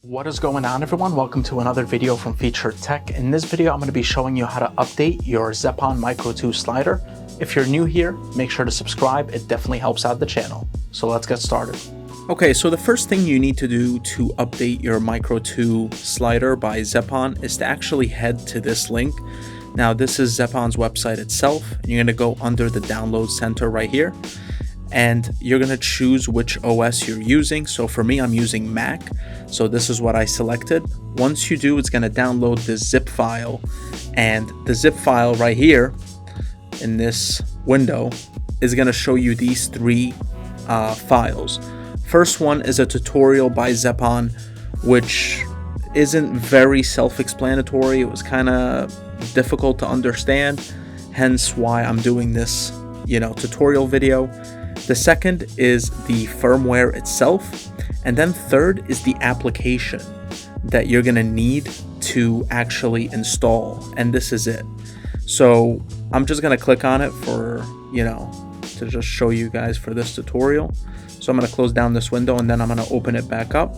What is going on, everyone? Welcome to another video from Featured Tech. In this video, I'm going to be showing you how to update your Zeapon Micro 2 slider. If you're new here, make sure to subscribe. It definitely helps out the channel. So let's get started. Okay, so the first thing you need to do to update your Micro 2 slider by Zeapon is to actually head to this link. Now, this is Zeapon's website itself, and you're going to go under the download center right here. And you're going to choose which OS you're using. So for me, I'm using Mac. So this is what I selected. Once you do, it's going to download this zip file. And the zip file right here in this window is going to show you these three files. First one is a tutorial by Zeapon, which isn't very self-explanatory. It was kind of difficult to understand, hence why I'm doing this, tutorial video. The second is the firmware itself, and then third is the application that you're going to need to actually install, and this is it. So I'm just going to click on it for, to just show you guys for this tutorial. So I'm going to close down this window and then I'm going to open it back up.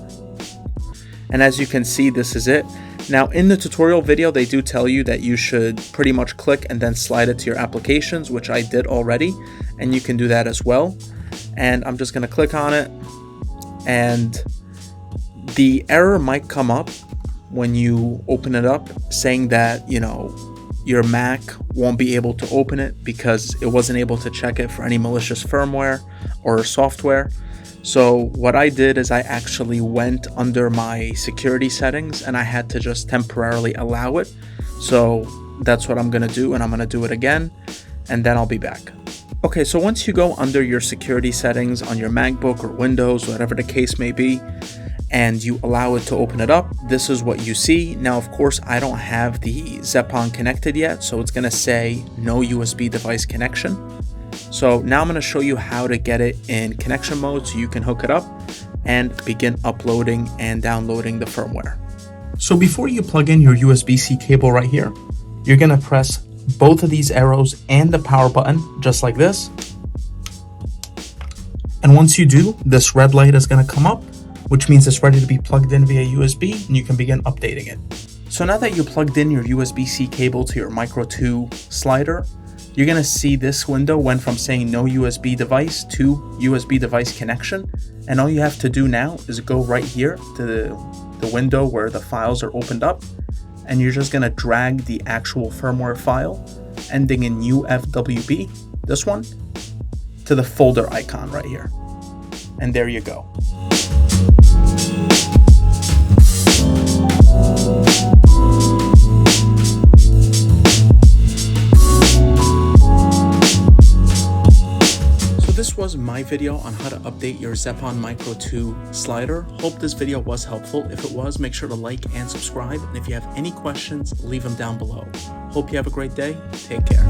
And as you can see, this is it. Now in the tutorial video, they do tell you that you should pretty much click and then slide it to your applications, which I did already, and you can do that as well. And I'm just going to click on it, and the error might come up when you open it up saying that, your Mac won't be able to open it because it wasn't able to check it for any malicious firmware or software. So what I did is I actually went under my security settings and I had to just temporarily allow it. So that's what I'm going to do, and I'm going to do it again, and then I'll be back. Okay, so once you go under your security settings on your MacBook or Windows, whatever the case may be, and you allow it to open it up, this is what you see. Now, of course, I don't have the Zeapon connected yet, so it's going to say no USB device connection. So now I'm going to show you how to get it in connection mode so you can hook it up and begin uploading and downloading the firmware. So before you plug in your USB-C cable right here, you're going to press both of these arrows and the power button just like this. And once you do, this red light is going to come up, which means it's ready to be plugged in via USB and you can begin updating it. So now that you plugged in your USB-C cable to your Micro 2 slider, you're going to see this window went from saying no USB device to USB device connection. And all you have to do now is go right here to the window where the files are opened up. And you're just going to drag the actual firmware file ending in UFWB, this one, to the folder icon right here. And there you go. This was my video on how to update your Zeapon Micro 2 slider. Hope this video was helpful. If it was, make sure to like and subscribe. And if you have any questions, leave them down below. Hope you have a great day. Take care.